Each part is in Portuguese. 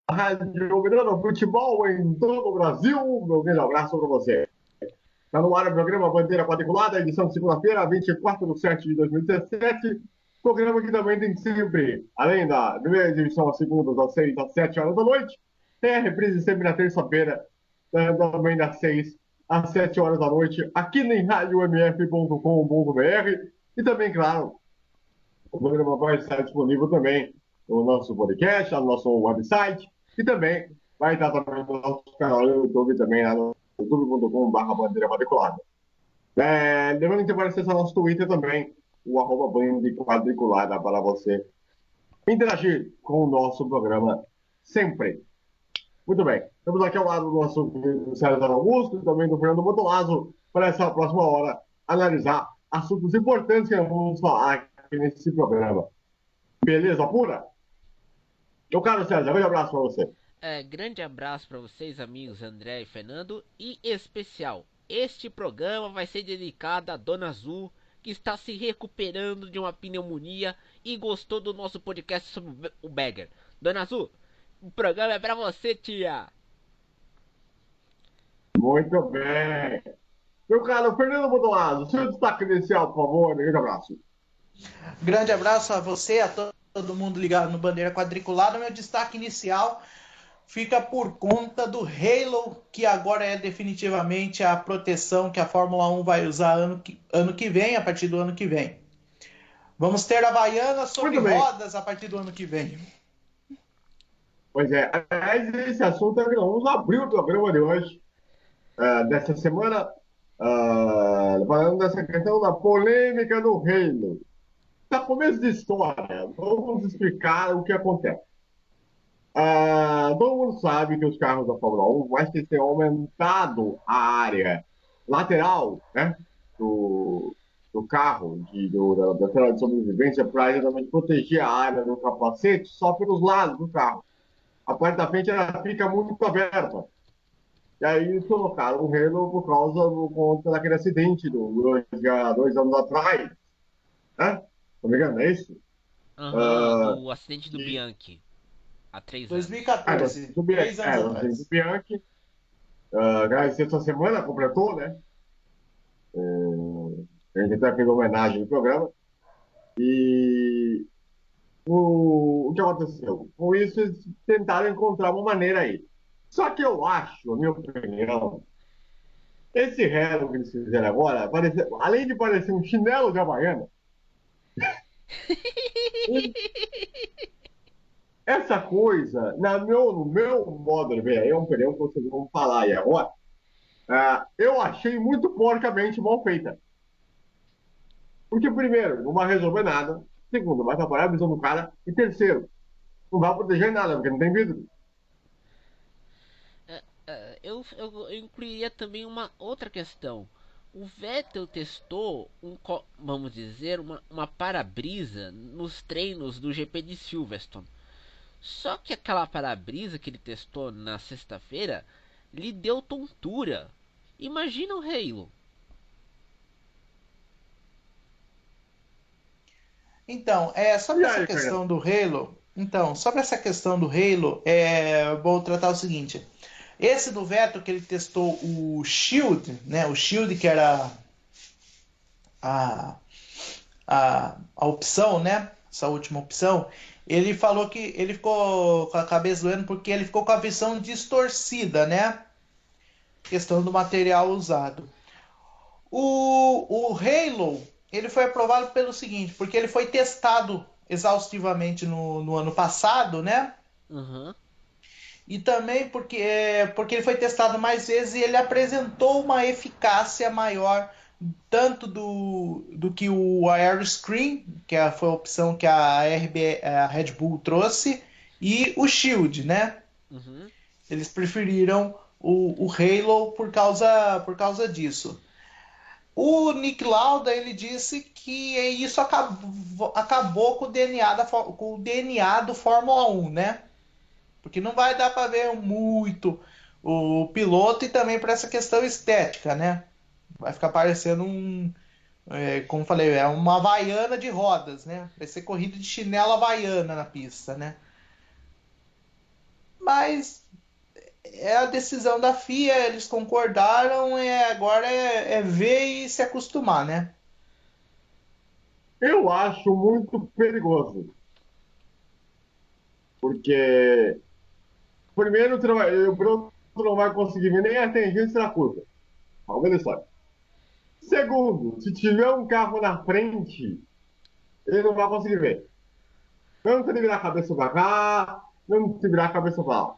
Rádio Miranda Futebol em todo o Brasil. Meu grande abraço para você. Está no ar o programa Bandeira Quadriculada, edição de segunda-feira, 24 de setembro de 2017. Programa que também tem sempre, além da primeira edição às segundas, às 6 às 7 horas da noite, tem a reprise sempre na terça-feira, também das 6 às 7 horas da noite, aqui em radiomf.com.br. E também, claro, o programa vai estar disponível também no nosso podcast, no nosso website, e também vai estar também no nosso canal no YouTube, também lá no youtube.com.br bandeira quadriculada. Lembrando que você pode acessar nosso Twitter também, o arroba bandeira quadriculada, para você interagir com o nosso programa sempre. Muito bem. Estamos aqui ao lado do nosso César Augusto e também do Fernando Botolazzo para essa próxima hora analisar assuntos importantes que vamos falar aqui nesse programa. Beleza pura? Meu caro César, um grande abraço para você. Grande abraço para vocês, amigos André e Fernando, e especial. Este programa vai ser dedicado à Dona Azul, que está se recuperando de uma pneumonia e gostou do nosso podcast sobre o Bagger. Dona Azul, o programa é para você, tia. Muito bem. Meu caro Fernando Botolazzo, seu destaque inicial, por favor, um grande abraço. Grande abraço a você, a todo mundo ligado no Bandeira Quadriculada. Meu destaque inicial fica por conta do Halo, que agora é definitivamente a proteção que a Fórmula 1 vai usar ano que vem, a partir do ano que vem. Vamos ter a Havaiana sobre Muito bem. rodas a partir do ano que vem. Pois é, aliás, esse assunto é que nós vamos abrir o programa de hoje, dessa semana, falando dessa questão da polêmica do reino. Para começo de história, vamos explicar o que acontece. Todo mundo sabe que os carros da Fórmula 1 vai ter aumentado a área lateral, né, do, do carro, da tela de sobrevivência, para exatamente proteger a área do capacete só pelos lados do carro. A parte da frente ela fica muito aberta. E aí colocaram o Halo por causa do conta daquele acidente há 2 anos atrás, né? Se não me engano, é isso? Aham, Uh, do acidente do e, Bianchi, há 3 anos. 2014, 3 anos o atrás. Bianchi, aliás, essa semana completou, né? A gente até fez uma homenagem no programa. E o que aconteceu? Com isso, eles tentaram encontrar uma maneira aí. Só que eu acho, a minha opinião, esse Halo que eles fizeram agora, além de parecer um chinelo de Havaiana, essa coisa, no meu modo de ver, aí é um opinião que vocês vão falar aí agora, eu achei muito porcamente mal feita. Porque, primeiro, não vai resolver nada. Segundo, vai atrapalhar a visão do cara. E terceiro, não vai proteger nada, porque não tem vidro. Eu incluiria também uma outra questão. O Vettel testou vamos dizer, uma para-brisa nos treinos do GP de Silverstone. Só que aquela para-brisa que ele testou na sexta-feira lhe deu tontura. Imagina o Halo. Então, E sobre essa aí, Fernando? questão do Halo, vou tratar o seguinte. Esse do Vettel que ele testou o Shield, né? O Shield que era a, a opção, né? Essa última opção. Ele falou que ele ficou com a cabeça doendo porque ele ficou com a visão distorcida, né? Questão do material usado. O Halo, ele foi aprovado pelo seguinte, porque ele foi testado exaustivamente no ano passado, né? Uhum. E também porque ele foi testado mais vezes e ele apresentou uma eficácia maior, tanto do que o Aeroscreen, foi a opção que a Red Bull trouxe, e o Shield, né? Uhum. Eles preferiram o Halo por causa disso. O Nick Lauda ele disse que isso acabou com o DNA do Fórmula 1, né? Porque não vai dar para ver muito o piloto e também para essa questão estética, né? Vai ficar parecendo como falei, é uma havaiana de rodas, né? Vai ser corrida de chinela havaiana na pista, né? mas é a decisão da FIA, eles concordaram, agora é ver e se acostumar, né? Eu acho muito perigoso, porque, primeiro, o piloto não vai conseguir ver nem a tangência da curva. Olha só. Segundo, se tiver um carro na frente, ele não vai conseguir ver. Tanto se ele virar a cabeça para cá, tanto se virar a cabeça para lá.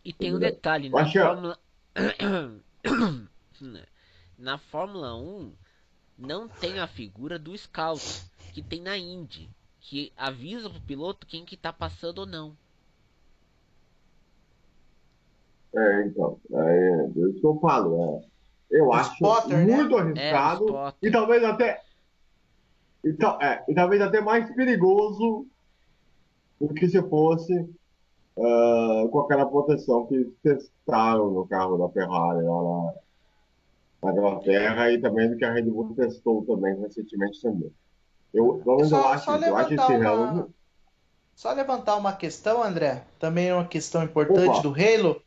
E tem um Entendeu? detalhe, Eu na acho que Fórmula. Na Fórmula 1 não tem a figura do Scout que tem na Indy, que avisa pro piloto quem que tá passando ou não. então, é isso que eu falo. Eu O acho spotter, né? muito É, o arriscado e spotter. talvez até, e talvez até mais perigoso do que se fosse com aquela proteção que testaram no carro da Ferrari lá na Inglaterra e também do que a Red Bull testou também recentemente também. Pelo É menos eu só, acho só isso. Eu acho esse levantar uma, relógio. só levantar uma questão, André, também é uma questão Opa! importante do Halo.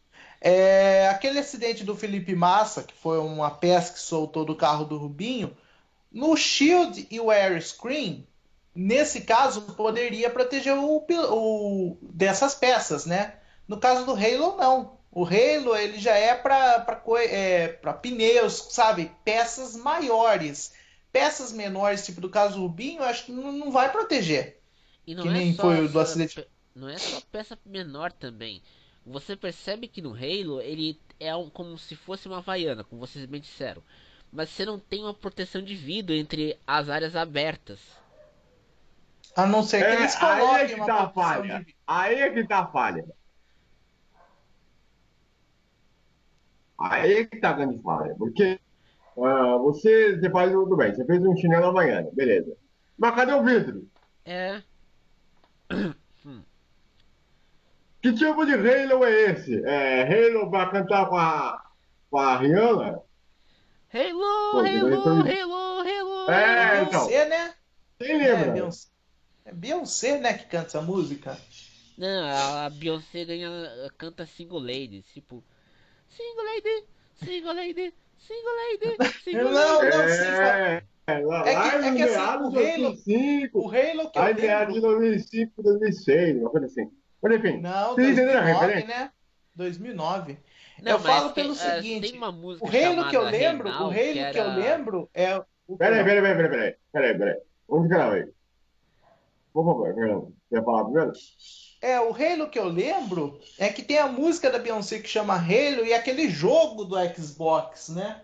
Aquele acidente do Felipe Massa, que foi uma peça que soltou do carro do Rubinho, no Shield e o Air Screen, nesse caso, poderia proteger dessas peças, né? No caso do Halo, não. O Halo ele já é para pneus, sabe? Peças maiores. Peças menores, tipo do caso do Rubinho, eu acho que não vai proteger. E Que nem foi o do acidente. não é só peça menor também. Você percebe que no Halo ele é como se fosse uma Havaiana, como vocês bem disseram. Mas você não tem uma proteção de vidro entre as áreas abertas. A não ser que eles Aí é coloquem que uma tá a proteção de falha. vidro. Aí é que tá a falha. Aí é que tá a grande falha. Porque você faz tudo bem. Você fez um chinelo amanhã, beleza. Mas cadê o vidro? É. Hum. Que tipo de Halo é esse? É Halo pra cantar com a Rihanna? Halo, Pô, Halo, Halo, Halo, É então. Beyoncé, né? Quem É lembra? Beyoncé, é Beyoncé, né, que canta essa música. Não, a Beyoncé canta Single Ladies, tipo, Single Lady, Single Lady, Single Lady, Single Não, Lady. não, sim. Lá É no que assim, meados de 2005, O Halo que eu aí meados de lembro. 2005, 2006, uma coisa assim. Mas enfim, Não, vocês entenderam a 2009, referência? né? 2009. Não, Eu mas falo pelo tem seguinte: uma música chamada O Reinal que Halo que eu era. lembro é o Peraí, perdão. peraí, peraí, peraí, peraí, peraí. Onde que era aí? Por favor, Fernando, quer falar primeiro? O Halo que eu lembro é que tem a música da Beyoncé que chama Halo e aquele jogo do Xbox, né?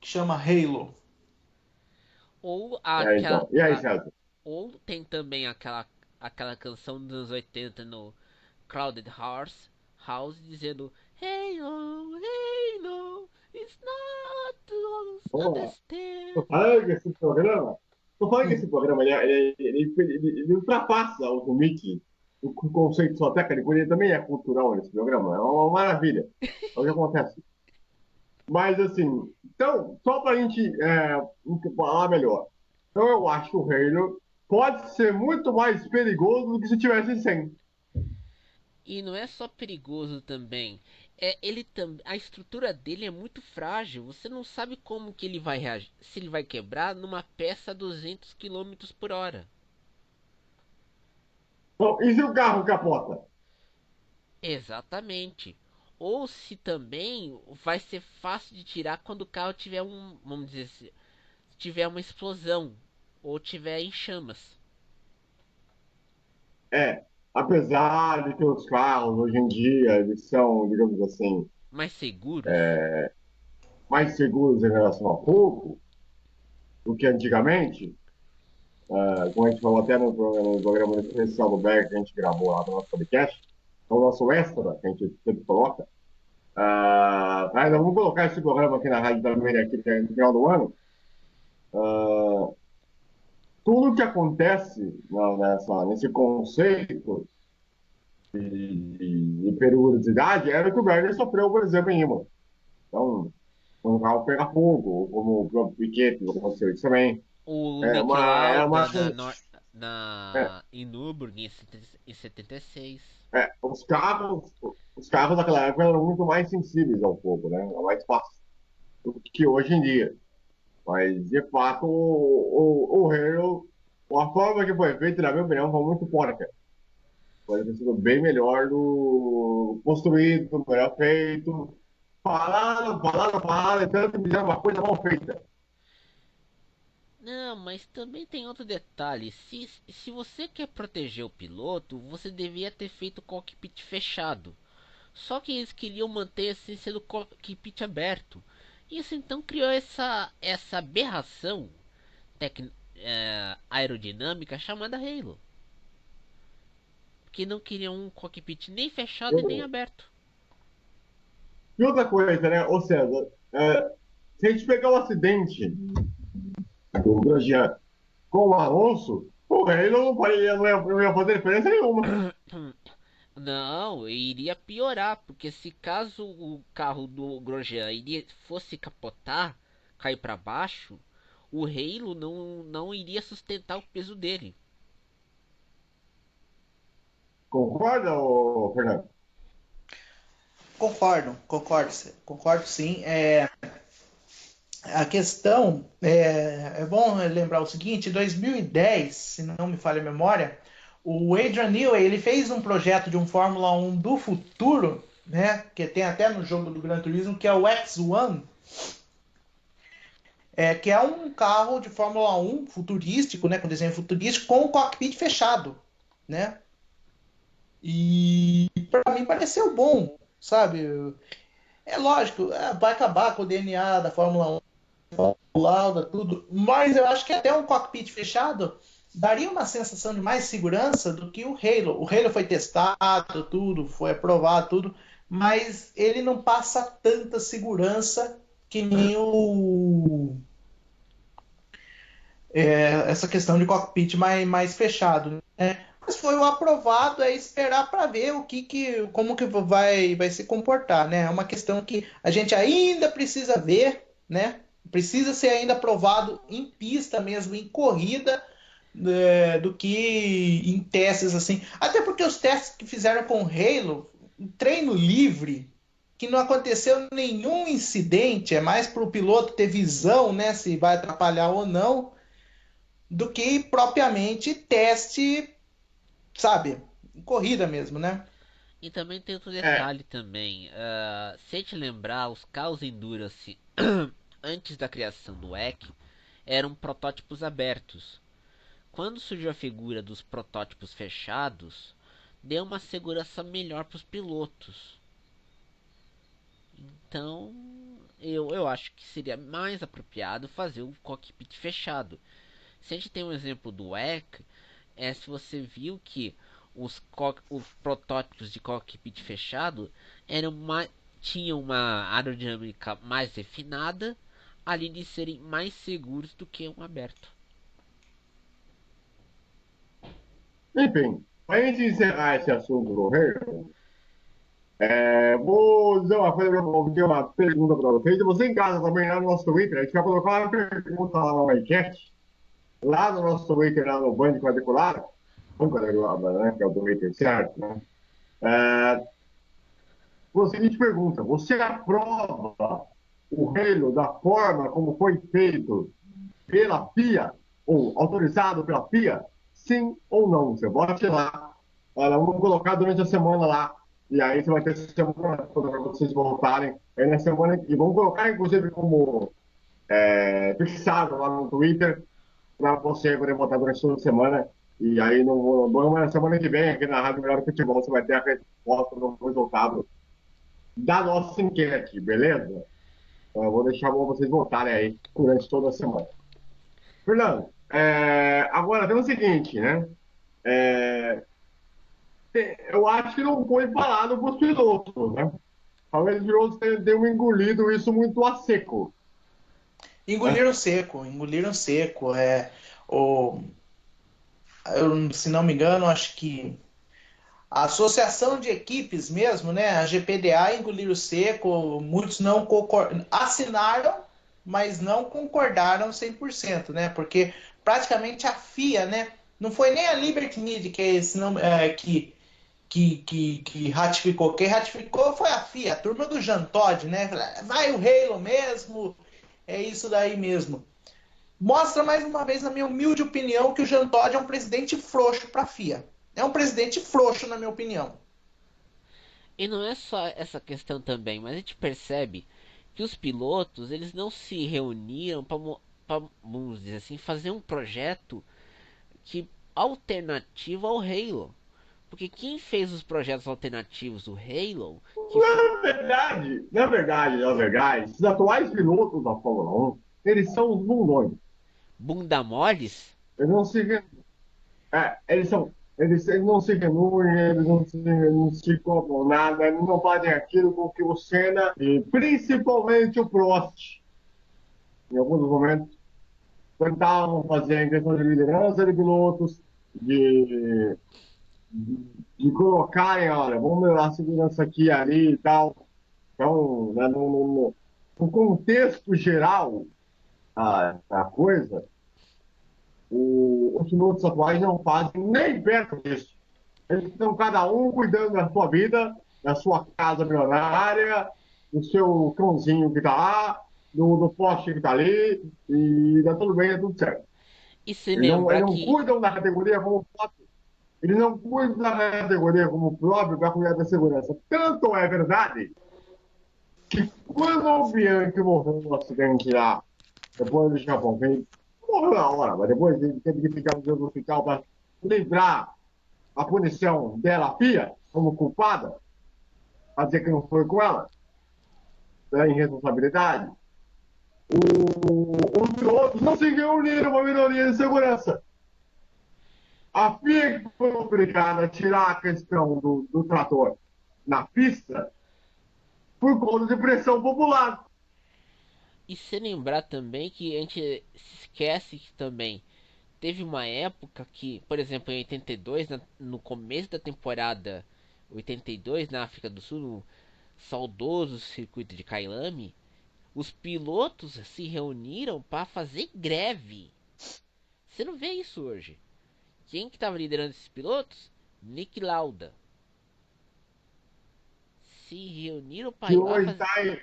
Que chama Halo. Ou Então. E aí, Celso? ou tem também aquela canção dos anos 80 no Crowded House dizendo Halo, Halo, it's not to Vamos lá. understand. Tô falando que esse programa, tô falando que esse programa ele ultrapassa os limites do conceito só técnico, ele também é cultural nesse programa, é uma maravilha. É o que acontece. Mas, assim, então, só para a gente falar melhor. Então, eu acho que o Halo pode ser muito mais perigoso do que se tivesse sem. E não é só perigoso também. A estrutura dele é muito frágil. Você não sabe como que ele vai reagir. Se ele vai quebrar numa peça a 200 quilômetros por hora. Bom, e se o carro capota? Exatamente. Ou se também vai ser fácil de tirar quando o carro tiver vamos dizer assim, tiver uma explosão ou tiver em chamas. Apesar de que os carros hoje em dia eles são, digamos assim, Mais seguros. mais seguros em relação a fogo do que antigamente, como a gente falou até no programa especial do Berg que a gente gravou lá no nosso podcast, é o nosso extra, que a gente sempre coloca. Ainda vamos colocar esse programa aqui na rádio também, aqui no final do ano. Tudo que acontece nesse conceito de perigosidade era o que o Berger sofreu, por exemplo, em Imola. Então, quando o carro pega fogo, ou como o próprio Piquet aconteceu isso também. O É Nick uma, é Lauda uma, é, em Nürburgring em 76. os carros daquela época eram muito mais sensíveis ao fogo, né? Era mais fácil do que hoje em dia. Mas, de fato, o Halo, a forma que foi feita, na minha opinião, foi muito porca. Pode ter sido bem melhor construído, melhor feito. Falaram, e tanto fizeram uma coisa mal feita. Não, mas também tem outro detalhe. Se você quer proteger o piloto, você devia ter feito o cockpit fechado. Só que eles queriam manter a essência do cockpit aberto. Isso então criou essa aberração aerodinâmica chamada Halo. Porque não queriam um cockpit nem fechado e nem aberto. E outra coisa, né? Ou seja, se a gente pegar o acidente do Grosjean com o Alonso, o Halo não ia fazer diferença nenhuma. Não, iria piorar, porque se caso o carro do Grosjean fosse capotar, cair para baixo, o Halo não iria sustentar o peso dele. Concorda, Fernando? Concordo sim. A questão é bom lembrar o seguinte: em 2010, se não me falha a memória, o Adrian Newey ele fez um projeto de um Fórmula 1 do futuro, né? Que tem até no jogo do Gran Turismo, que é o X1, que é um carro de Fórmula 1 futurístico, né? Com desenho futurístico, com o cockpit fechado, né? E para mim pareceu bom, sabe? É lógico, vai acabar com o DNA da Fórmula 1, lauda, tudo, mas eu acho que até um cockpit fechado daria uma sensação de mais segurança do que o Halo. O Halo foi testado, tudo, foi aprovado, tudo, mas ele não passa tanta segurança que nem essa questão de cockpit mais fechado, né? Mas foi o aprovado, é esperar para ver como que vai se comportar, né? É uma questão que a gente ainda precisa ver, né? Precisa ser ainda aprovado em pista mesmo, em corrida, do que em testes assim. Até porque os testes que fizeram com o Halo, treino livre, que não aconteceu nenhum incidente, é mais para o piloto ter visão, né? Se vai atrapalhar ou não, do que propriamente teste, sabe, corrida mesmo, né? E também tem outro É, detalhe também. Se te lembrar, os carros Endurance antes da criação do WEC eram protótipos abertos. Quando surgiu a figura dos protótipos fechados, deu uma segurança melhor para os pilotos. Então, eu acho que seria mais apropriado fazer o cockpit fechado. Se a gente tem um exemplo do WEC, se você viu que os protótipos de cockpit fechado tinham uma aerodinâmica mais refinada, além de serem mais seguros do que um aberto. enfim, para a gente encerrar esse assunto do Halo, vou dizer uma coisa, vou ter uma pergunta para vocês. E você em casa também, lá no nosso Twitter, a gente vai colocar uma pergunta lá na enquete, lá no nosso Twitter, lá no Band Quadricular, um quadricular, né, que é o Twitter certo, né? É, a seguinte pergunta: você aprova o Halo da forma como foi feito pela FIA, ou autorizado pela FIA? Sim ou não? Você bote lá. Olha, vamos colocar durante a semana lá. E aí você vai ter semana toda para vocês voltarem. Aí na semana. E vamos colocar, inclusive, como fixado lá no Twitter, para você poder votar durante toda a semana. E aí, na semana que vem, aqui na Rádio Melhor do Futebol, você vai ter a resposta do resultado da nossa enquete, beleza? Então, eu vou deixar vocês votarem aí durante toda a semana. Fernando, agora tem o seguinte, né? É, eu acho que não foi falado para os pilotos, né? Talvez os pilotos tenham engolido isso muito a seco. Né? Engoliram seco. Se não me engano, acho que a associação de equipes mesmo, né? A GPDA engoliram seco, muitos não assinaram, mas não concordaram 100%, né? Porque praticamente a FIA, né? Não foi nem a Liberty Media que que ratificou. Quem ratificou foi a FIA, a turma do Jean Todt, né? Vai o Halo mesmo, é isso daí mesmo. Mostra mais uma vez, na minha humilde opinião, que o Jean Todt é um presidente frouxo para a FIA. É um presidente frouxo, na minha opinião. E não é só essa questão também, mas a gente percebe que os pilotos eles não se reuniram para, vamos dizer assim, fazer um projeto que alternativo ao Halo. Porque quem fez os projetos alternativos do Halo, que foi Na verdade, os atuais pilotos da Fórmula 1, eles são os bundões. bunda moles, Eles não se, eles não se reúnem, eles não se cobram nada, eles não fazem aquilo com que o Senna e principalmente o Prost, em alguns momentos, tentavam fazer em questão de liderança de pilotos, de, de colocarem, olha, vamos melhorar a segurança aqui e ali e tal. Então, né, no contexto geral da coisa, os pilotos atuais não fazem nem perto disso. Eles estão cada um cuidando da sua vida, da sua casa milionária, do seu cãozinho que está lá, do poste que está ali, e dá tudo bem, é tudo certo. e se Eles lembra não que cuidam da categoria como próprio. Eles não cuidam da categoria como próprio para cuidar da segurança. Tanto é verdade que quando o Bianchi morreu no acidente lá, depois do Japão, que ele morreu na hora, mas depois ele teve que ficar no hospital para livrar a punição dela, a FIA, como culpada, a dizer que não foi com ela, pela irresponsabilidade. Os pilotos não se reuniram uma minoria de segurança. A FIA que foi obrigada a tirar a questão do trator na pista por conta de pressão popular. e se lembrar também que a gente se esquece que também teve uma época que, por exemplo, em 82, no começo da temporada 82 na África do Sul, no saudoso circuito de Kailami, os pilotos se reuniram para fazer greve. Você não vê isso hoje. Quem que estava liderando esses pilotos? Nick Lauda. Se reuniram para Que ir lá hoje fazer. está em,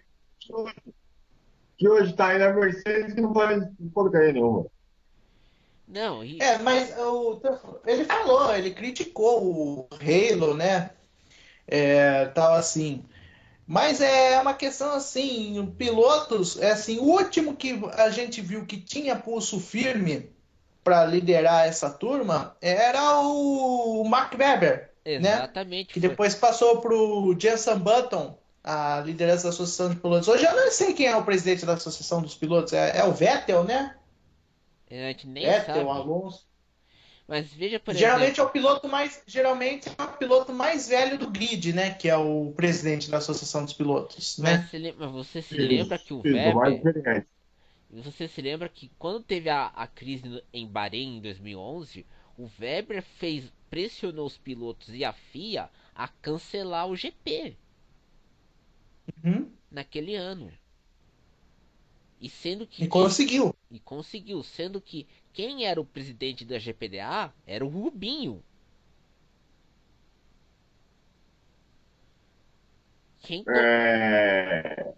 que hoje tá aí na Mercedes que não faz porcaria nenhuma. Não, e Mas ele falou, ele criticou o Halo, né? Tal assim. Mas é uma questão assim, pilotos, é assim, o último que a gente viu que tinha pulso firme para liderar essa turma era o Mark Webber, né? exatamente Que foi. depois passou para o Jenson Button, a liderança da Associação de Pilotos. Hoje eu não sei quem é o presidente da Associação dos Pilotos, é o Vettel, né? A gente nem Vettel, sabe. Alonso. Mas veja, por Geralmente é exemplo. o piloto mais, geralmente é o piloto mais velho do grid, né? Que é o presidente da Associação dos Pilotos, né? Mas você se lembra que o Isso, mais Weber. experiente. Você se lembra que quando teve a crise em Bahrein em 2011, o Weber pressionou os pilotos e a FIA a cancelar o GP Uhum. naquele ano. E sendo que E conseguiu. e conseguiu, sendo que quem era o presidente da GPDA era o Rubinho. Quem to... É...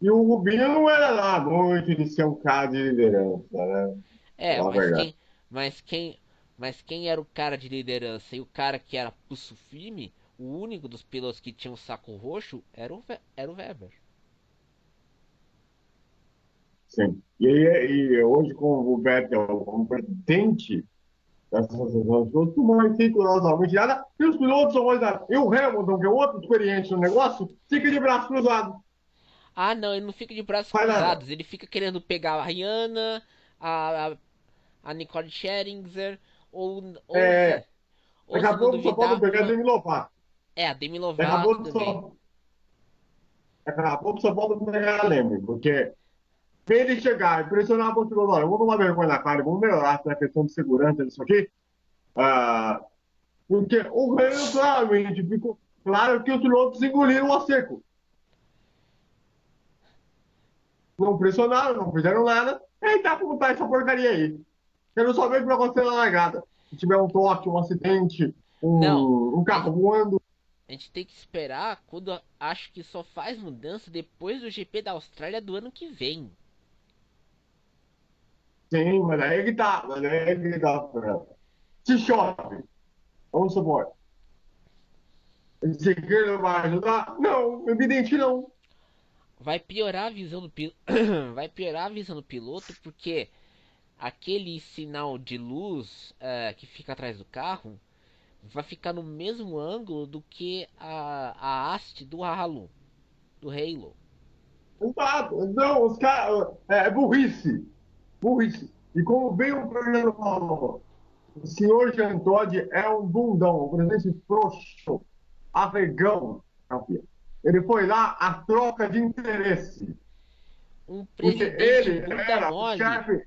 E o Rubinho não era lá muito de ser um cara de liderança, né? É, Falar a verdade. mas quem, mas quem era o cara de liderança e o cara que era pulso firme, o único dos pilotos que tinha um saco roxo era o Weber. Sim. E hoje, com o Vettel como presidente dessa associação de pilotos, não vai ser rigorosamente nada. E os pilotos são mais nada. E o Hamilton, que é outro experiente no negócio, fica de braço cruzado. Ah, não, ele não fica de braços Faz nada. cruzados, ele fica querendo pegar a Rihanna, a, a Nicole Scherzinger, ou, É, ou daqui se a não pouco só falta duvidar, pegar Demi Lovato. a Demi Daqui a Lovato pouco também. só, daqui a pouco só falta pegar a Lembre, porque pra ele chegar e pressionar a postura, olha, vamos tomar vergonha na cara, vamos melhorar essa questão de segurança disso aqui. Ah, porque o Hamilton claramente ficou claro que os pilotos engoliram a seco. Não pressionaram, não fizeram nada. E tá como tá essa porcaria aí. Eu não só vejo o que vai acontecer na largada. se tiver um toque, um acidente, Não, um a, carro voando. a gente tem que esperar quando acho que só faz mudança depois do GP da Austrália do ano que vem. Sim, mas aí que tá, mas aí que tá, Fernando. Se chove, vamos supor, esse não vai ajudar? Não, evidente não. Vai piorar a visão do piloto, vai piorar a visão do piloto porque aquele sinal de luz que fica atrás do carro vai ficar no mesmo ângulo do que a haste do Halo. Exato. Não, os caras. É burrice. Burrice. E como bem o Fernando falou, o senhor Jean Todt é um bundão, um presidente frouxo, arregão, Capia. Ele foi lá a troca de interesse. Um Porque presidente ele bunda era o mole. chefe.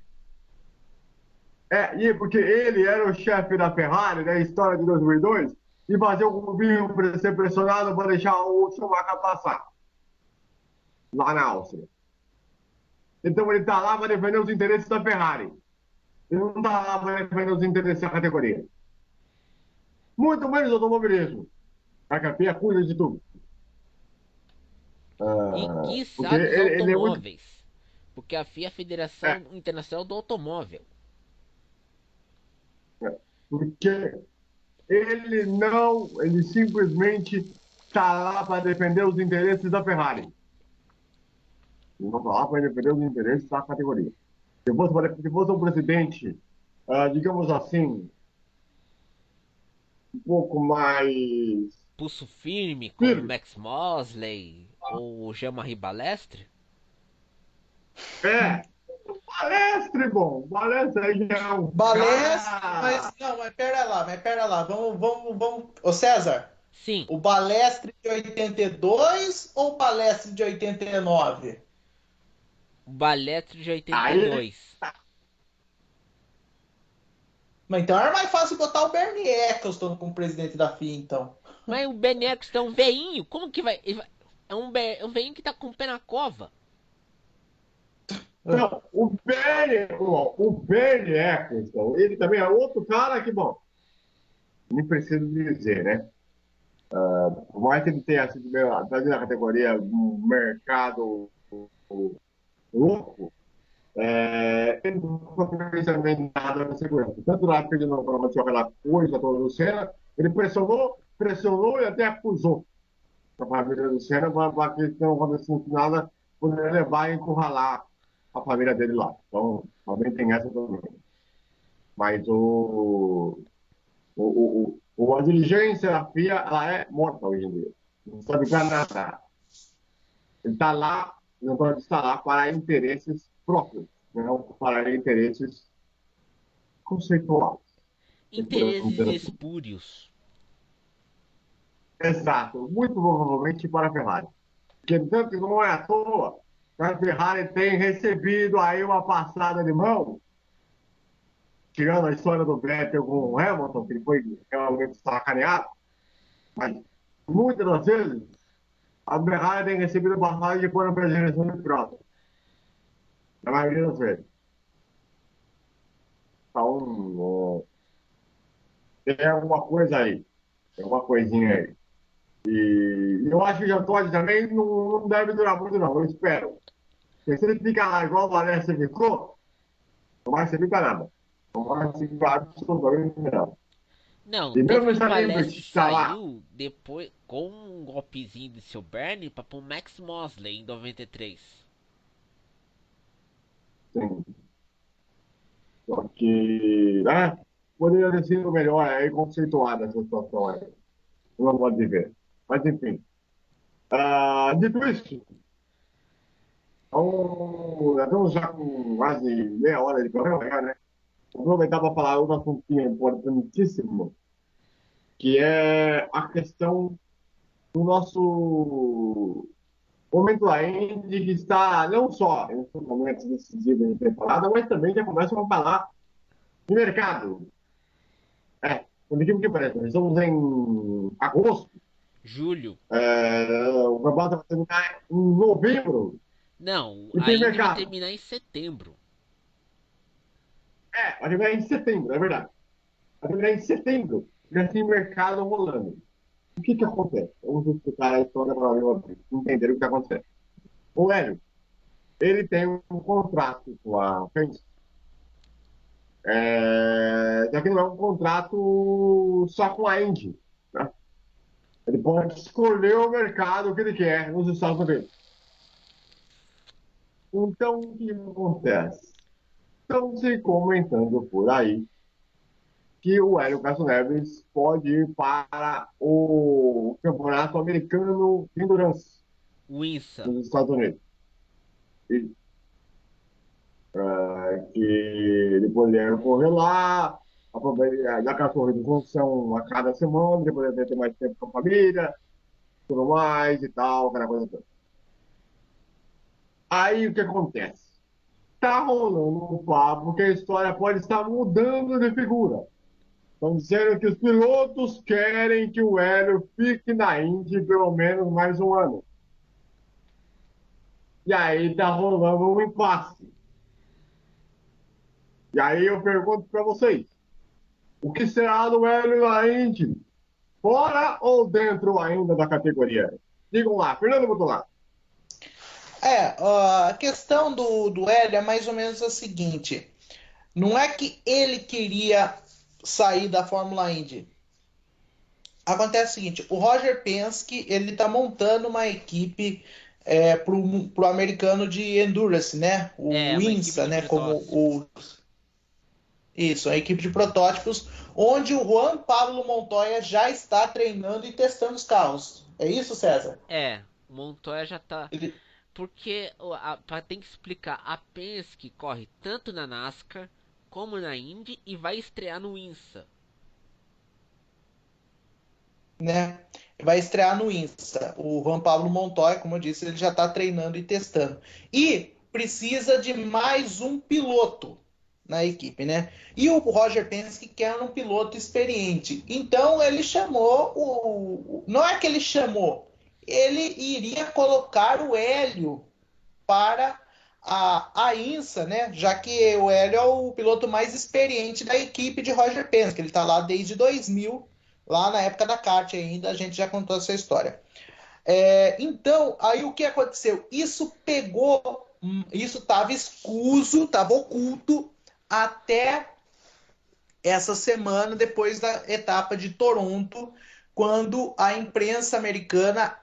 Porque ele era o chefe da Ferrari da história de 2002 e fazia o clubinho para ser pressionado para deixar o Schumacher passar lá na Áustria. Então ele está lá para defender os interesses da Ferrari. Ele não está lá para defender os interesses da categoria. Muito menos automobilismo. A Capia cuida de tudo. E Porque quiçá dos ele é muito. automóveis. Porque a FIA é a É, Federação Internacional do Automóvel. porque ele não. Ele simplesmente está lá para defender os interesses da Ferrari. Ele não está lá para defender os interesses da categoria. Se fosse um presidente, digamos assim, um pouco mais Pulso firme, como firme. Max Mosley ou Jean-Marie Balestre. É, Balestre, bom. Balestre aí é um Balestre, cara. mas não, mas pera lá. Vamos. Ô César, Sim, o Balestre de 82 ou o Balestre de 89? o Balestre de Aí 82. Mas então era mais fácil botar o Bernie Eccleston como presidente da FIA, então. Mas o Ben Eccleston é um veinho. Como que vai. É um veinho que tá com o pé na cova. Não, o Bernie Eccleston, ele também é outro cara que, bom, nem preciso dizer, né? Por mais que ele tenha sido trazido na categoria do mercado louco, ele não fez também nada na segurança. Tanto na época de não tinha aquela coisa toda do Senna, ele pressionou e até acusou a família do Senna para que não acontecesse nada, poderia levar e encurralar a família dele lá. Então, também tem essa também. Mas a diligência da FIA ela é morta hoje em dia. Não sabe para nada. Ele está lá, não pode estar lá para interesses próprios, não para interesses conceituais. Interesses espúrios. Exato, muito provavelmente para a Ferrari. Porque tanto que não é à toa que a Ferrari tem recebido aí uma passada de mão, tirando a história do Vettel com o Hamilton, que ele foi realmente sacaneado, mas muitas das vezes a Ferrari tem recebido passagem de pano para a direção de prova, na maioria das vezes. Então, tem alguma coisa aí, tem alguma coisinha aí. E eu acho que o Jantoni também não deve durar muito, não, eu espero. Porque se ele ficar lá igual o Valência ficou, não vai servir para nada. Não vai servir para absolutamente nada. Não, E tanto mesmo que o essa Liberty Balestre está lá, saiu depois com um golpezinho de seu Bernie para pôr Max Mosley em 93. sim, só que poderia ter sido melhor aí, conceituada essa situação aí. Não pode ver. Mas enfim. Dito isso, então, já estamos já com quase meia hora de programa, já, né? Vou aproveitar para falar um assuntinho importantíssimo, que é a questão do nosso momento ainda que está não só em momentos decisivos de temporada, mas também já começam a falar de mercado. Por incrível que pareça, nós estamos em agosto, Julho. o campeonato vai terminar em novembro Não, e tem ainda vai mercado. terminar em setembro. Vai terminar em setembro, é verdade. Até em setembro, já tem mercado rolando. O que que acontece? Vamos explicar a história para vocês entenderem o que está acontecendo. O Hélio, ele tem um contrato com a Fênix, já que não é um contrato só com a Indy, né? Ele pode escolher o mercado que ele quer nos Estados Unidos. Então, o que acontece? Estão se comentando por aí que o Hélio Castro Neves pode ir para o Campeonato Americano de Endurance O INSA. nos Estados Unidos. E, que ele poderia correr lá, já que as corridas não são a cada semana, ele poderia ter mais tempo com a família, tudo mais e tal, aquela coisa toda. Aí o que acontece? Tá rolando um papo que a história pode estar mudando de figura. Estão dizendo que os pilotos querem que o Hélio fique na Indy pelo menos mais um ano. E aí tá rolando um impasse. E aí eu pergunto para vocês, o que será do Hélio na Indy? Fora ou dentro ainda da categoria? Digam lá, Fernando Botolar. A questão do Hélio é mais ou menos a seguinte: não é que ele queria sair da Fórmula Indy. Acontece o seguinte: o Roger Penske ele está montando uma equipe para o americano de endurance, né? O Uma equipe INSA, de né? Como protótipos. a equipe de protótipos, onde o Juan Pablo Montoya já está treinando e testando os carros. É isso, César? O Montoya já tá. Ele- Porque tem que explicar, a Penske corre tanto na NASCAR como na Indy e vai estrear no INSA. né? Vai estrear no Insta. O Juan Pablo Montoya, como eu disse, ele já está treinando e testando. E precisa de mais um piloto na equipe, né? E o Roger Penske quer um piloto experiente. Então ele chamou não é que ele chamou, ele iria colocar o Hélio para a INSA, né? Já que o Hélio é o piloto mais experiente da equipe de Roger Penske. Ele está lá desde 2000, lá na época da kart ainda, a gente já contou essa história. Então, aí o que aconteceu? Isso pegou, isso estava escuso, estava oculto até essa semana, depois da etapa de Toronto, quando a imprensa americana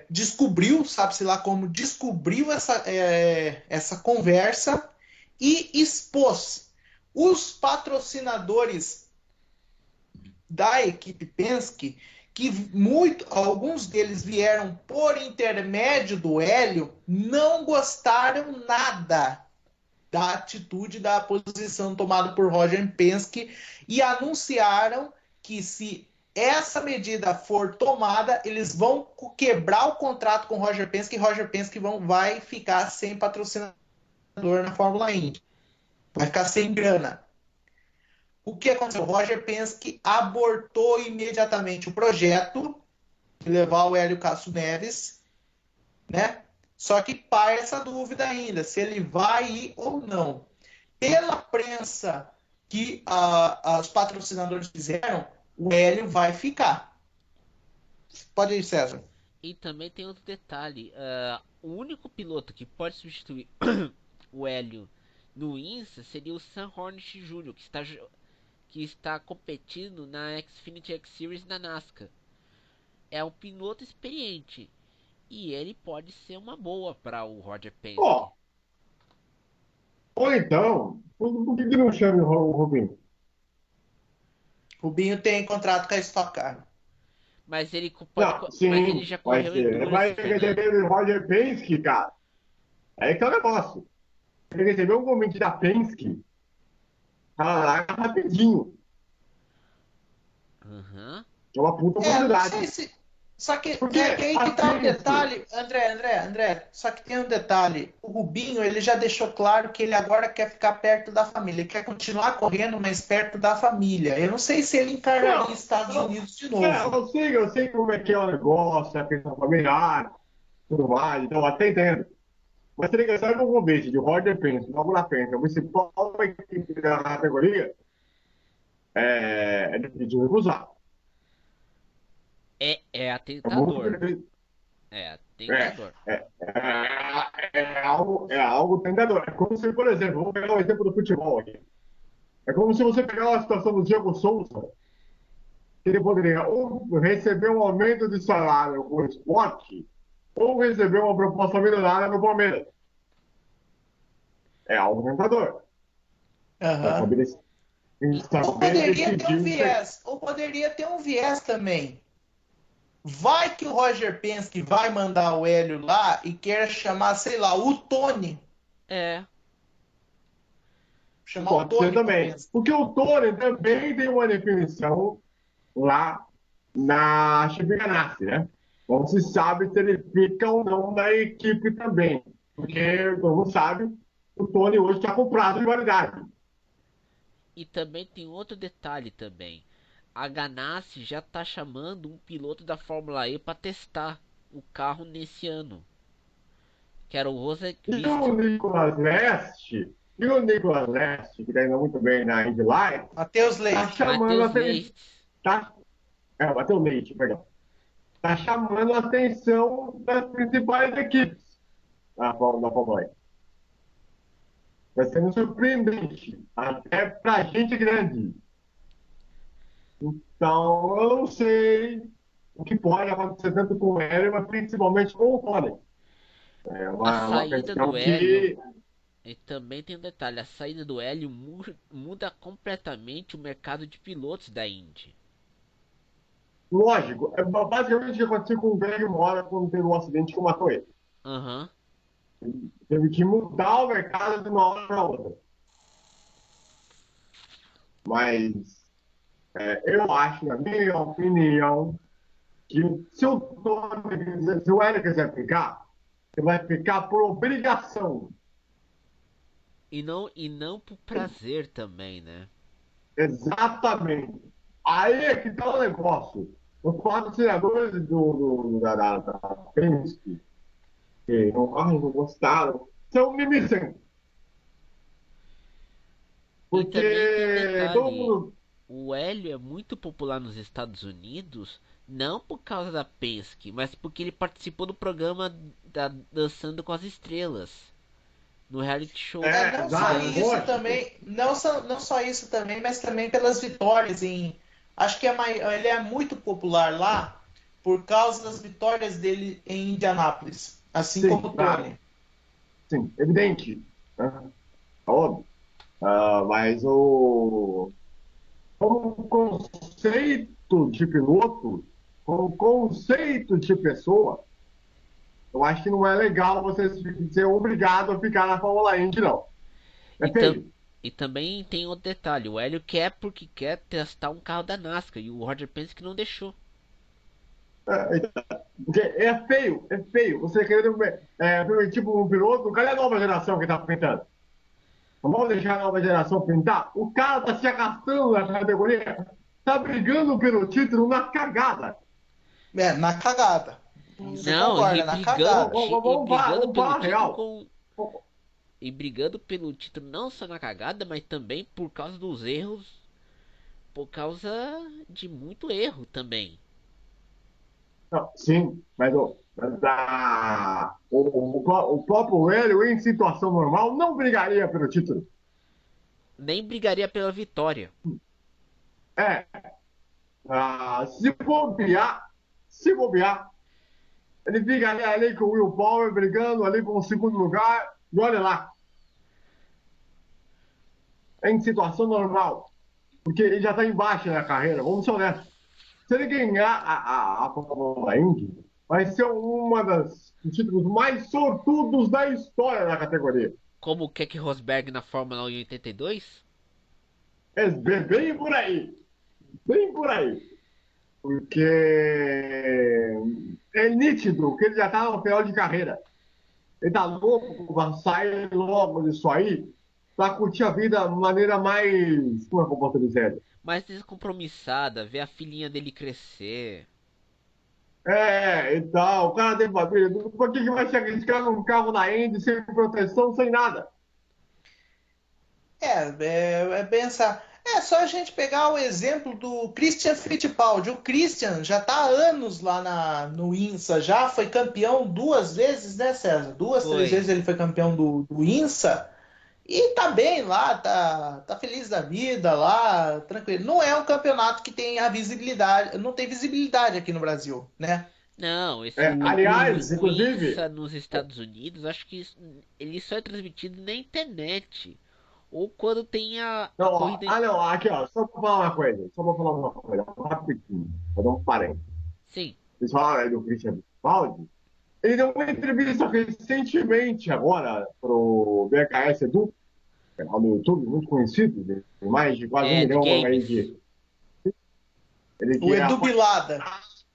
descobriu, sabe-se lá como, descobriu essa conversa e expôs os patrocinadores da equipe Penske, que alguns deles vieram por intermédio do Hélio, não gostaram nada da atitude, da posição tomada por Roger Penske e anunciaram que se essa medida for tomada, eles vão quebrar o contrato com Roger Penske e Roger Penske vai ficar sem patrocinador na Fórmula Indy. Vai ficar sem grana. O que aconteceu? O Roger Penske abortou imediatamente o projeto de levar o Hélio Castro Neves, né? Só que paira essa dúvida ainda, se ele vai ir ou não. Pela prensa que os patrocinadores fizeram, o Hélio vai ficar. Pode ir, César. E também tem outro detalhe: o único piloto que pode substituir o Hélio no INSA seria o Sam Hornish Jr., que está competindo na Xfinity X Series da NASCAR. É um piloto experiente e ele pode ser uma boa para o Roger Penske. Ó, ou então, por que não chama o Rubinho? Rubinho tem contrato com a Stock Car. Mas ele Não, mas ele sim, já vai correu ser. Vai Endurance, Fernando. receber o Roger Penske, cara. Aí que é o negócio. Ele recebeu um convite da Penske, caraca, rapidinho. Aham. É uma puta Não sei oportunidade. se. Só que Porque que aí a que tá um Penske, detalhe, André. Só que tem um detalhe. O Rubinho, ele já deixou claro que ele agora quer ficar perto da família. Ele quer continuar correndo, mas perto da família. Eu não sei se ele encarnaria não, Estados Unidos de novo. eu sei como é que é o negócio, a questão familiar, tudo mais, então até entendo. Mas teria que ser um convite de Roger Penske, logo na frente, a principal equipe da categoria, é difícil recusar. É É muito atentador. difícil. É É, atentador. é algo tentador. É como se, por exemplo, vamos pegar o exemplo do futebol aqui. É como se você pegar uma situação do Diego Souza, que ele poderia ou receber um aumento de salário com o esporte, ou receber uma proposta milionária no Palmeiras. É algo tentador. Para Aham. saber, Ou saber poderia ter um decidir isso aí. viés, ou poderia ter um viés também. Vai que o Roger Penske vai mandar o Hélio lá e quer chamar, sei lá, o Tony. É. Chamar o Pode ser Tony pro também. Penske. Porque o Tony também tem uma definição lá na Chip Ganassi, né? Não se sabe se ele fica ou não na equipe também. Porque, como sabe, o Tony hoje está com prazo de validade. E também tem outro detalhe também. A Ganassi já tá chamando um piloto da Fórmula E para testar o carro nesse ano, que era o E Rosenqvist. o Nicolas Leste, que está indo muito bem na Indy Lights, Matheus está Leite. chamando a Matheus atenção. Leite. Tá, bateu o Leite, perdão. Está chamando a atenção das principais equipes da Fórmula E. Vai sendo surpreendente, até para gente grande. Então, eu não sei o que pode acontecer tanto com o Hélio, mas principalmente com o Tony. É A uma saída do questão Hélio. que, E também tem um detalhe, a saída do Hélio muda completamente o mercado de pilotos da Indy. lógico, é basicamente o que aconteceu com o Greg Mora quando teve um acidente que matou ele. Aham. Teve que mudar o mercado de uma hora para outra. Mas eu acho, na minha opinião, que se o Hélio quiser ficar, ele vai ficar por obrigação. E não por prazer também, né? Exatamente. Aí é que está o negócio. Os patrocinadores da Penske, que não gostaram, são mimicentes. E também tem um Porque todo detalhe, mundo. o Hélio é muito popular nos Estados Unidos, não por causa da Penske, mas porque ele participou do programa da Dançando com as Estrelas, no reality show É, não só de Exato, isso dança. lógico. também, não só isso também, mas também pelas vitórias em. Acho que ele é muito popular lá por causa das vitórias dele em Indianápolis, assim como Sim, o claro. Tony. Sim, evidente. Né? Óbvio. Mas como conceito de piloto, como conceito de pessoa, eu acho que não é legal você ser obrigado a ficar na Fórmula Indy, não. É E, tam, feio. e também tem outro detalhe, o Hélio quer porque quer testar um carro da NASCAR e o Roger Penske não deixou. Porque é feio, é feio. Você querendo tipo um piloto, cadê a nova geração que está pintando? Não vamos deixar a nova geração pintar? O cara está se arrastando na categoria, está brigando pelo título na cagada. É, na cagada. Você Não, concorda, na cagada. brigando Vamos pelo falar título real. com e brigando pelo título não só na cagada, mas também por causa dos erros, por causa de muito erro também. Não, sim, o próprio Hélio, em situação normal, não brigaria pelo título. Nem brigaria pela vitória. É, se bobear, ele ficaria ali com o Will Power brigando ali por um segundo lugar, e olha lá, em situação normal, porque ele já está embaixo na carreira, vamos ser honestos. Se ele ganhar a Fórmula Indy, vai ser uma dos títulos mais sortudos da história da categoria. Como o Keck Rosberg na Fórmula 1 em 82? É bem por aí, bem por aí. Porque é nítido que ele já está no final de carreira. Ele está louco para sair logo disso aí, para curtir a vida de maneira mais, como é que eu posso dizer? Mais descompromissada, ver a filhinha dele crescer. O cara tem família. Por que vai se arriscar num carro na Indy sem proteção, sem nada? É pensar. É só a gente pegar o exemplo do Christian Fittipaldi. O Christian já está há anos lá no INSA, já foi campeão 2 vezes, né, César? 2, 3 vezes Foi. ele foi campeão do INSA e tá bem lá, tá feliz da vida lá, tranquilo. Não é um campeonato que tem a visibilidade, não tem visibilidade aqui no Brasil, né? Não, Aliás, o inclusive, INSA nos Estados Unidos, acho que ele só é transmitido na internet. Ou quando tem a não, ó, corrida. não, aqui, ó, só para falar uma coisa, rapidinho, vou dar um parênteses. Sim, Vocês falaram aí do Christian Fittipaldi, ele deu uma entrevista recentemente agora pro BKS Edu, canal no YouTube, muito conhecido, tem mais de quase um é de milhão aí games. de... Ele O que é Edu Bilada.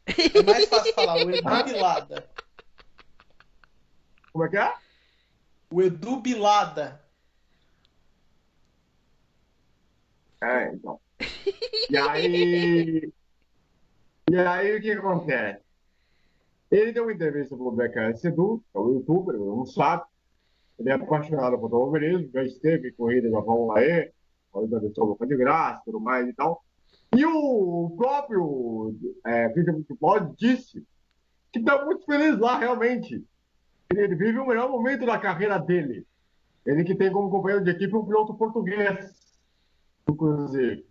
É mais fácil falar, o Edu Bilada. Como é que é? O Edu Bilada. Então. E aí, e aí o que acontece? Ele deu uma entrevista pro BKS Edu, que é um youtuber, não sabe. Ele é apaixonado por automobilismo, já esteve em corrida da Fórmula E, corrida de São de graça, tudo mais e tal. E o próprio Christian Fittipaldi disse que está muito feliz lá, realmente. Ele vive o melhor momento da carreira dele. Ele que tem como companheiro de equipe um piloto português, inclusive.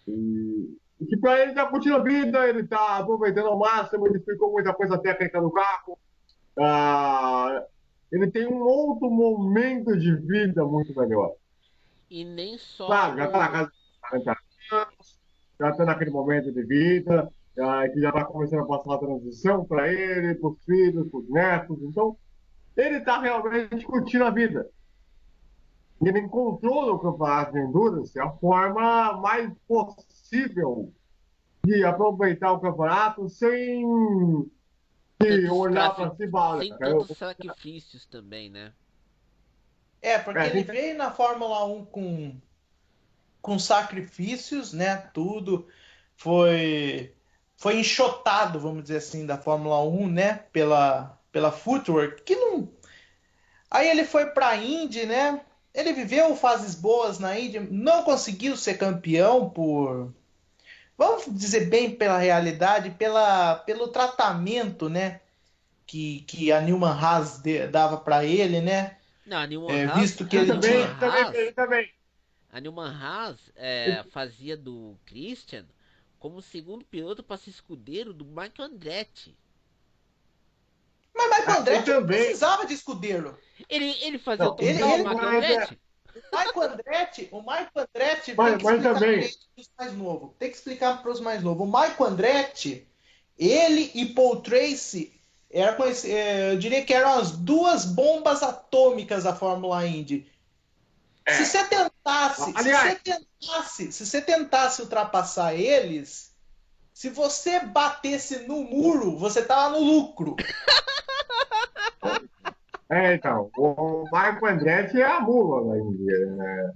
E que para ele está curtindo a vida, ele está aproveitando ao máximo, ele ficou muita coisa técnica no carro. Ah, ele tem um outro momento de vida muito melhor. E nem só Claro, já está na no. casa dos 40 anos, já está naquele momento de vida, que já está começando a passar a transição para ele, para os filhos, para os netos. Então, ele está realmente curtindo a vida. E ele encontrou no campeonato de Endurance a forma mais possível de aproveitar o campeonato sem olhar para si e falar, olha, Sem cara, tantos sacrifícios também, né? É, porque ele tem veio na Fórmula 1 com sacrifícios, né? Tudo foi enxotado, vamos dizer assim, da Fórmula 1, né? Pela Footwork, que não. Aí ele foi para a Indy, né? Ele viveu fases boas na Indy, não conseguiu ser campeão vamos dizer bem pela realidade, pelo tratamento, né? Que a Newman Haas dava para ele, né? Não, a Newman É, Haas, visto que a ele Newman tinha. Haas, também. a Newman Haas fazia do Christian como segundo piloto para ser escudeiro do Marco Andretti. Mas Michael E Andretti não também, precisava de escudeiro. Ele fazia o não, total do Ele, Marco mas, Andretti. o Michael Andretti tem que mas explicar para também, os mais novos. Tem que explicar para os mais novos. O Michael Andretti, ele e Paul Tracy, eu diria que eram as duas bombas atômicas da Fórmula Indy. Se é, você tentasse, se aliás, você tentasse, se você tentasse ultrapassar eles, se você batesse no muro, você tava no lucro. então, o Marco Andretti é a mula da Índia, né?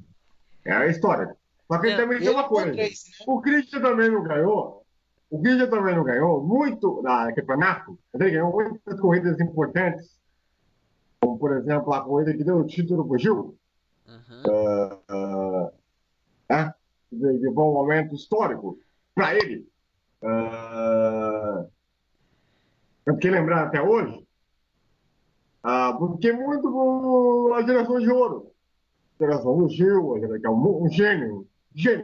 É a história. Só que ele Não, também tem Ele uma e Paul coisa. Tracy, né? O Christian também não ganhou. O Christian também não ganhou muito na campeonato. Ele ganhou muitas corridas importantes, como, por exemplo, a corrida que deu o título pro Gil, uhum. né? Que foi um momento histórico para ele. Uh, eu fiquei lembrando até hoje, porque muito a geração de ouro. A geração do Gil, que é um gênio,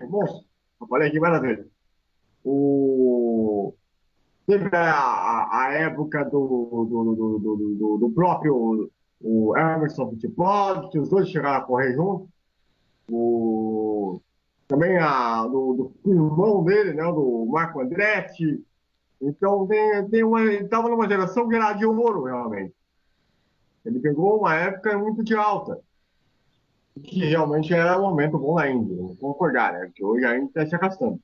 monstro. Eu falei aqui várias vezes. O, teve a época do próprio o Emerson Fittipaldi, que os dois chegaram a correr juntos. O, também do irmão dele, né, do Marco Andretti. Então, ele estava numa geração que era de ouro, realmente. Ele pegou uma época muito de alta, que realmente era um momento bom na Índia, vamos concordar, né? Porque hoje a Índia está se arrastando.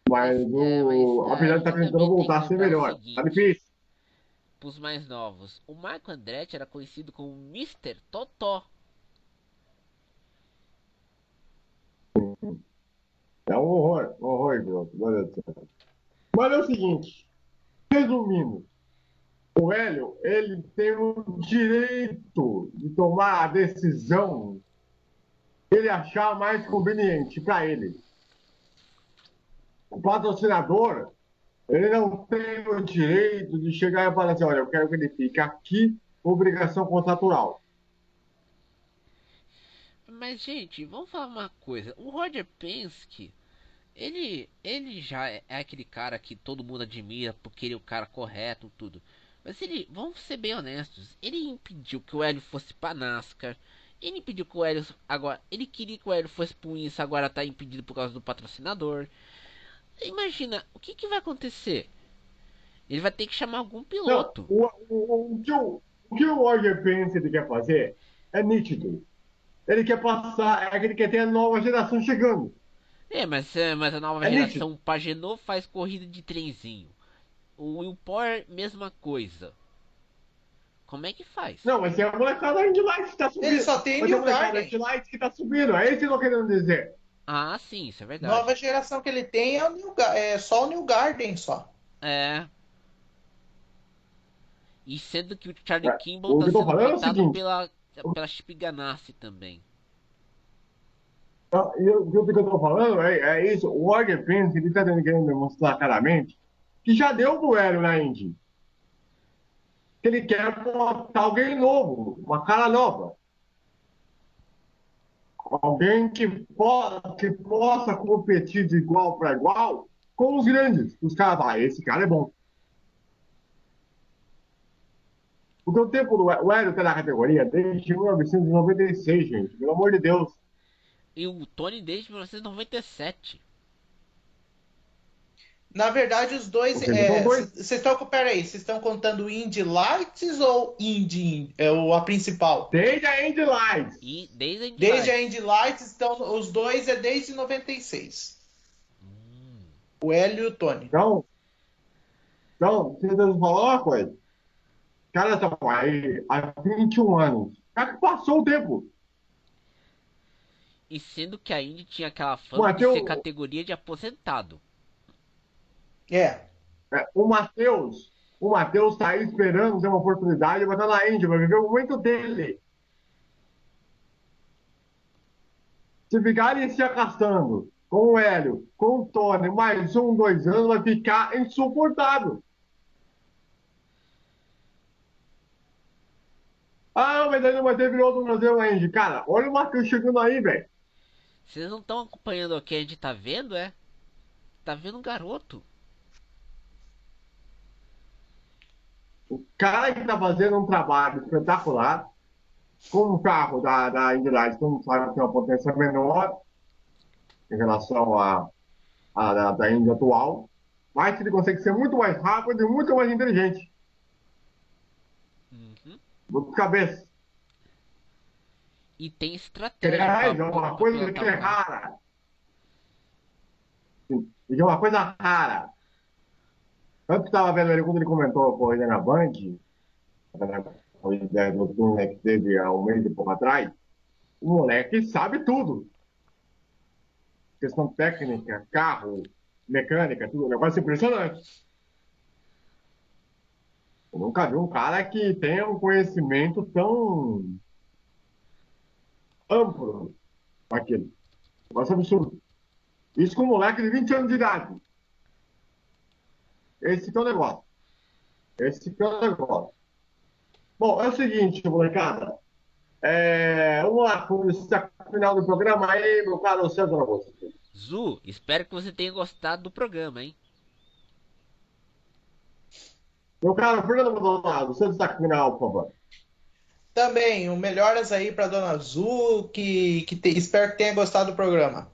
Mas, Mas apesar de aí estar tentando também tem que voltar a ser lembrar o melhor, tá seguinte, difícil. para os mais novos, o Marco Andretti era conhecido como Mister Totó. É um horror, meu Deus do céu. Mas é o seguinte, resumindo, o Hélio, ele tem o direito de tomar a decisão ele achar mais conveniente para ele. O patrocinador, ele não tem o direito de chegar e falar assim, olha, eu quero que ele fique aqui, obrigação contratual. Mas, gente, vamos falar uma coisa. O Roger Penske, ele já é aquele cara que todo mundo admira porque ele é o cara correto, tudo. Mas ele, vamos ser bem honestos, ele impediu que o Hélio fosse pra NASCAR. Ele impediu que o Hélio agora, ele queria que o Hélio fosse pro isso, agora tá impedido por causa do patrocinador. Imagina, o que vai acontecer? Ele vai ter que chamar algum Não, piloto. o que o Roger Penske ele quer fazer é nítido. Ele quer passar, ele quer ter a nova geração chegando. Mas a nova É nítido. geração Pagenot faz corrida de trenzinho. O Will Power, mesma coisa. Como é que faz? Não, mas é a molecada da Indy Lights que tá subindo. Ele só tem Mas é a New molecada da Garden. Indy Lights que tá subindo. É isso que eu tô querendo dizer. Ah, sim, isso é verdade. Nova geração que ele tem é, é só o New Garden só. É. E sendo que o Charlie É, Kimball o tá que eu tô sendo falando é o pintado seguinte. pela Chip Ganassi também. O que eu tô falando é isso. O Roger Penske, ele tá querendo demonstrar claramente que já deu pro Hélio na Indy. Que ele quer botar alguém novo, uma cara nova. Alguém que possa competir de igual para igual com os grandes. Os caras, esse cara é bom. Porque o tempo do Hélio tá na categoria desde 1996, gente. Pelo amor de Deus. E o Tony desde 1997. Na verdade, os dois. Ou seja, são dois. Vocês estão. Peraí, vocês estão contando Indy Lights ou Indy, a principal? Desde a Indy Lights. E desde a Indy Desde a Lights. Indy Lights, então os dois é desde 96. O Hélio e o Tony. Então, vocês vão falar uma coisa. Os caras estão aí há 21 anos. Já que passou o tempo. E sendo que a Indy tinha aquela fama de Mateus, ser categoria de aposentado. É. o Matheus tá aí esperando ter uma oportunidade, vai estar na Indy, vai viver o momento dele. Se ficarem se arrastando com o Hélio, com o Tony, mais 1, 2 anos, vai ficar insuportável. Ah, mas aí não vai ter piloto no Brasil na Indy. Cara, olha o Matheus chegando aí, velho. Vocês não estão acompanhando o que a gente tá vendo, é? Tá vendo um garoto. O cara que tá fazendo um trabalho espetacular, com um carro da Indy Lights, todo mundo sabe que tem uma potência menor em relação da Indy atual, mas ele consegue ser muito mais rápido e muito mais inteligente. Uhum. Muito cabeça. E tem estratégia Aliás, é pra uma coisa pilotar que é o carro. rara. E é uma coisa rara. Tanto que estava vendo ele quando ele comentou a corrida na Band, na corrida noturna que teve há um mês e pouco atrás, o moleque sabe tudo. Questão técnica, carro, mecânica, tudo. Um negócio impressionante. Eu nunca vi um cara que tenha um conhecimento tão amplo aquilo. Negócio absurdo. Isso com um moleque de 20 anos de idade. Esse que é o negócio. Esse que é o negócio. Bom, é o seguinte, molecada. Vamos lá, com o final do programa aí, meu caro César Augusto. Zu, espero que você tenha gostado do programa, hein? Meu caro Fernando Maldonado, seu destaque final, por favor. Também, o melhoras aí para Dona Azul, espero que tenha gostado do programa.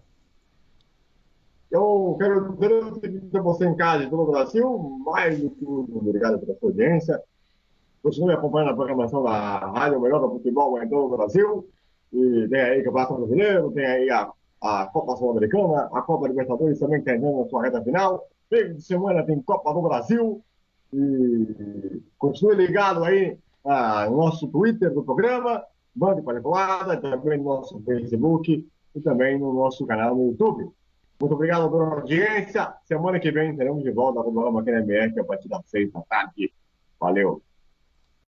Eu quero dizer a você em casa de todo o Brasil, mais do que obrigado pela sua audiência. Continue acompanhando a programação da Rádio Melhor do Futebol em todo o Brasil. E tem aí Campeonato Brasileiro, tem aí a Copa Sul-Americana, a Copa Libertadores também que está entrando na sua reta final. Meio de semana tem Copa do Brasil. E continue ligado aí no nosso Twitter do programa, Band Qualificada, também no nosso Facebook e também no nosso canal no YouTube. Muito obrigado pela audiência. Semana que vem teremos de volta com o programa aqui na MR, a partir das 6 da tarde. Valeu!